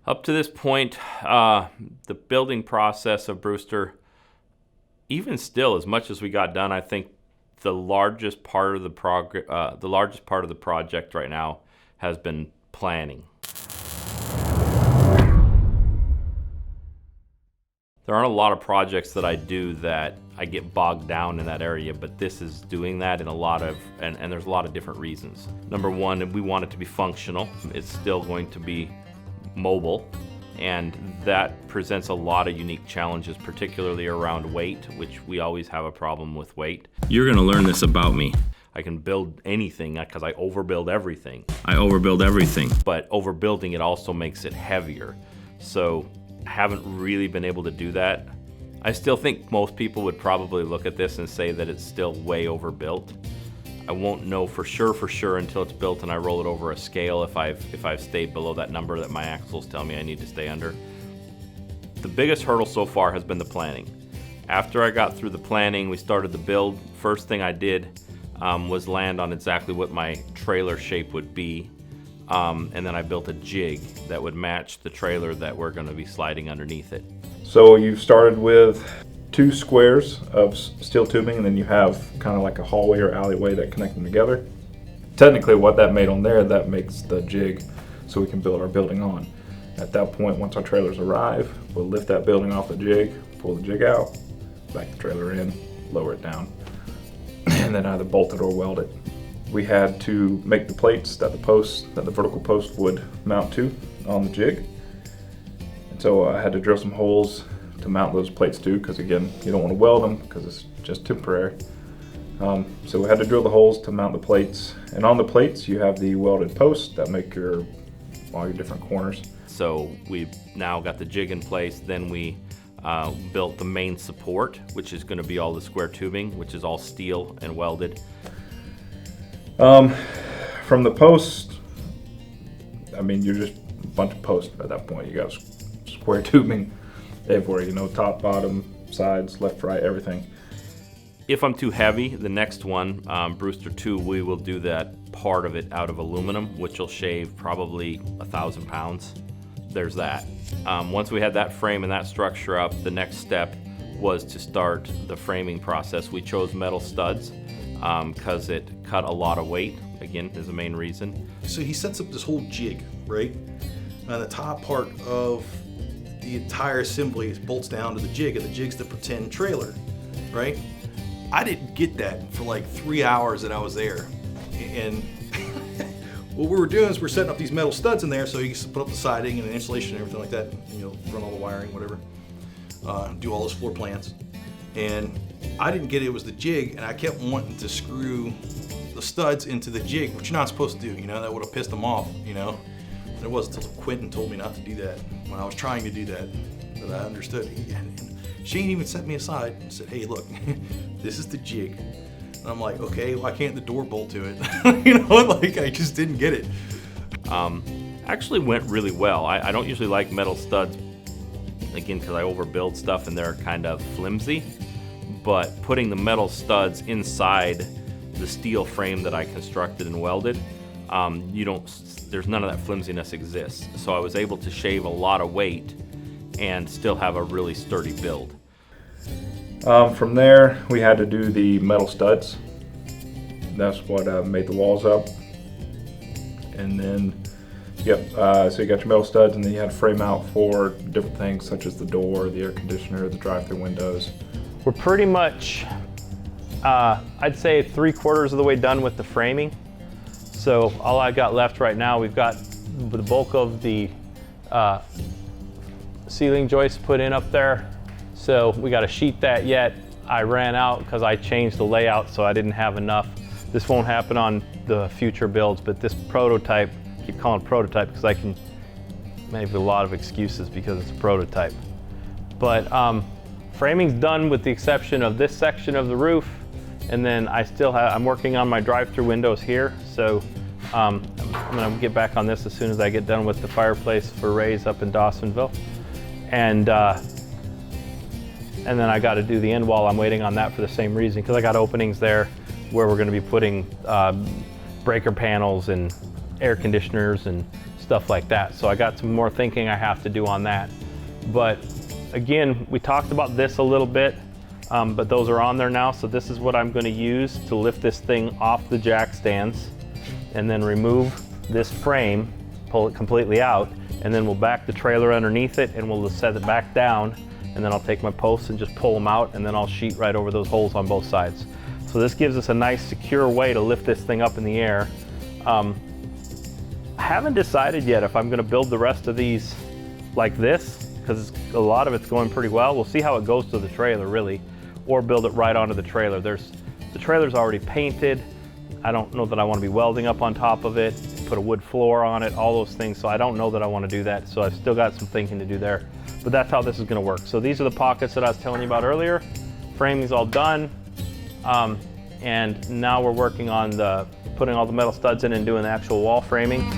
Up to this point, the building process of Brewster, even still, as much as we got done, I think the largest part of the project right now has been planning. There aren't a lot of projects that I do that I get bogged down in that area, but this is doing that in a lot of, and there's a lot of different reasons. Number one, we want it to be functional. It's still going to be mobile, and that presents a lot of unique challenges, particularly around weight, which we always have a problem with weight. You're gonna learn this about me. I can build anything because I overbuild everything. I overbuild everything. But overbuilding it also makes it heavier. So I haven't really been able to do that. I still think most people would probably look at this and say that it's still way overbuilt. I won't know for sure until it's built and I roll it over a scale if I've stayed below that number that my axles tell me I need to stay under. The biggest hurdle so far has been the planning. After I got through the planning, we started the build. First thing I did was land on exactly what my trailer shape would be. And then I built a jig that would match the trailer that we're going to be sliding underneath it. So you've started with 2 squares of steel tubing, and then you have kind of like a hallway or alleyway that connect them together. Technically what that made on there, that makes the jig so we can build our building on. At that point, once our trailers arrive, we'll lift that building off the jig, pull the jig out, back the trailer in, lower it down, and then either bolt it or weld it. We had to make the plates that the vertical post would mount to on the jig. And so I had to drill some holes to mount those plates to, because again, you don't want to weld them because it's just temporary. So we had to drill the holes to mount the plates. And on the plates, you have the welded posts that make all your different corners. So we've now got the jig in place. Then we built the main support, which is going to be all the square tubing, which is all steel and welded. From the post, I mean, you're just a bunch of posts at that point. You got square tubing everywhere, top, bottom, sides, left, right, everything. If I'm too heavy, the next one, Brewster 2, we will do that part of it out of aluminum, which will shave probably 1,000 pounds. There's that. Once we had that frame and that structure up, the next step was to start the framing process. We chose metal studs because it cut a lot of weight, again, is the main reason. So he sets up this whole jig, right? And the top part of the entire assembly bolts down to the jig, and the jig's the pretend trailer, right? I didn't get that for like 3 hours that I was there. And what we were doing is we're setting up these metal studs in there so you can put up the siding and the insulation and everything like that, run all the wiring, whatever, do all those floor plans. And I didn't get it was the jig, and I kept wanting to screw the studs into the jig, which you're not supposed to do, that would have pissed them off, And it wasn't until Quentin told me not to do that, when I was trying to do that I understood. And Shane even set me aside and said, hey, look, this is the jig. And I'm like, okay, why can't the door bolt to it? I just didn't get it. Actually went really well. I don't usually like metal studs, again, because I overbuild stuff and they're kind of flimsy. But putting the metal studs inside the steel frame that I constructed and welded, there's none of that flimsiness exists. So I was able to shave a lot of weight and still have a really sturdy build. From there, we had to do the metal studs. That's what made the walls up. And then, so you got your metal studs, and then you had to frame out for different things such as the door, the air conditioner, the drive-through windows. We're pretty much, I'd say 3/4 of the way done with the framing. So all I got left right now, we've got the bulk of the ceiling joists put in up there. So we got to sheet that yet. I ran out because I changed the layout, so I didn't have enough. This won't happen on the future builds, but this prototype, I keep calling it prototype because I can make a lot of excuses because it's a prototype. But framing's done with the exception of this section of the roof, and then I'm working on my drive-through windows here. So I'm gonna get back on this as soon as I get done with the fireplace for Ray's up in Dawsonville. And then I got to do the end wall. I'm waiting on that for the same reason, because I got openings there where we're going to be putting breaker panels and air conditioners and stuff like that. So I got some more thinking I have to do on that. But again, we talked about this a little bit, but those are on there now. So this is what I'm going to use to lift this thing off the jack stands, and then remove this frame, pull it completely out, and then we'll back the trailer underneath it, and we'll just set it back down, and then I'll take my posts and just pull them out, and then I'll sheet right over those holes on both sides. So this gives us a nice secure way to lift this thing up in the air. I haven't decided yet if I'm going to build the rest of these like this, because a lot of it's going pretty well. We'll see how it goes to the trailer really, or build it right onto the trailer. The trailer's already painted. I don't know that I want to be welding up on top of it, put a wood floor on it, all those things. So I don't know that I want to do that. So I've still got some thinking to do there, but that's how this is going to work. So these are the pockets that I was telling you about earlier. Framing's all done. And now we're working on putting all the metal studs in and doing the actual wall framing.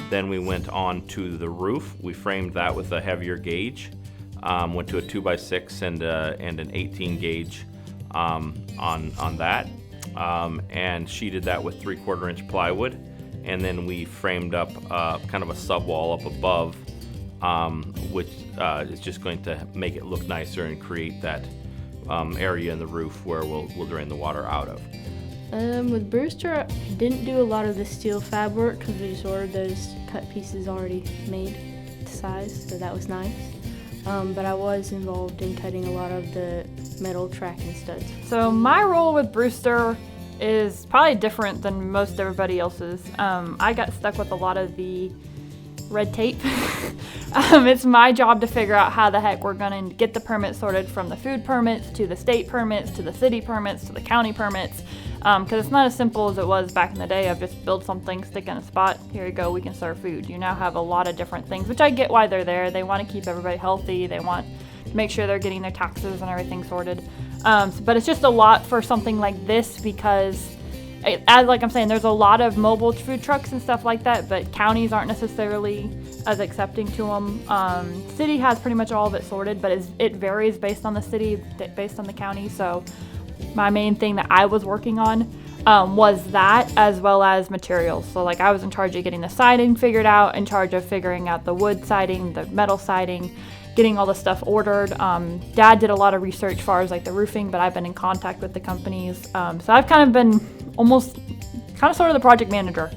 Then we went on to the roof. We framed that with a heavier gauge. Went to a 2x6 and an 18 gauge on that, and sheeted that with 3/4 inch plywood. And then we framed up kind of a sub wall up above, which is just going to make it look nicer and create that area in the roof where we'll drain the water out of. With Brewster, I didn't do a lot of the steel fab work because we just ordered those cut pieces already made to size, so that was nice. But I was involved in cutting a lot of the metal tracking studs. So my role with Brewster is probably different than most everybody else's. I got stuck with a lot of the red tape. It's my job to figure out how the heck we're gonna get the permits sorted, from the food permits to the state permits to the city permits to the county permits, because it's not as simple as it was back in the day of just build something, stick in a spot, here you go, we can serve food. You now have a lot of different things, which I get why they're there. They want to keep everybody healthy, they want to make sure they're getting their taxes and everything sorted. But it's just a lot for something like this, because as like I'm saying, there's a lot of mobile food trucks and stuff like that, but counties aren't necessarily as accepting to them. City has pretty much all of it sorted, but it varies based on the city, based on the county. So my main thing that I was working on was that, as well as materials. So like I was in charge of getting the siding figured out, in charge of figuring out the wood siding, the metal siding, getting all the stuff ordered. Dad did a lot of research as far as like the roofing, but I've been in contact with the companies. So I've kind of been almost kind of sort of the project manager,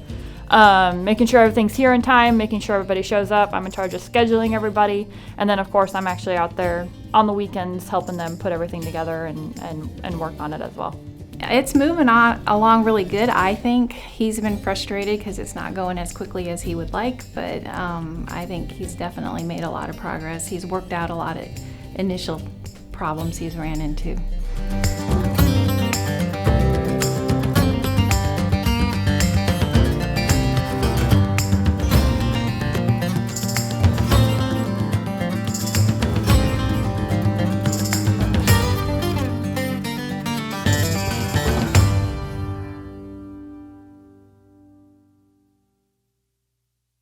making sure everything's here in time, making sure everybody shows up. I'm in charge of scheduling everybody. And then of course I'm actually out there on the weekends helping them put everything together and work on it as well. It's moving along really good, I think. He's been frustrated because it's not going as quickly as he would like, but I think he's definitely made a lot of progress. He's worked out a lot of initial problems he's ran into.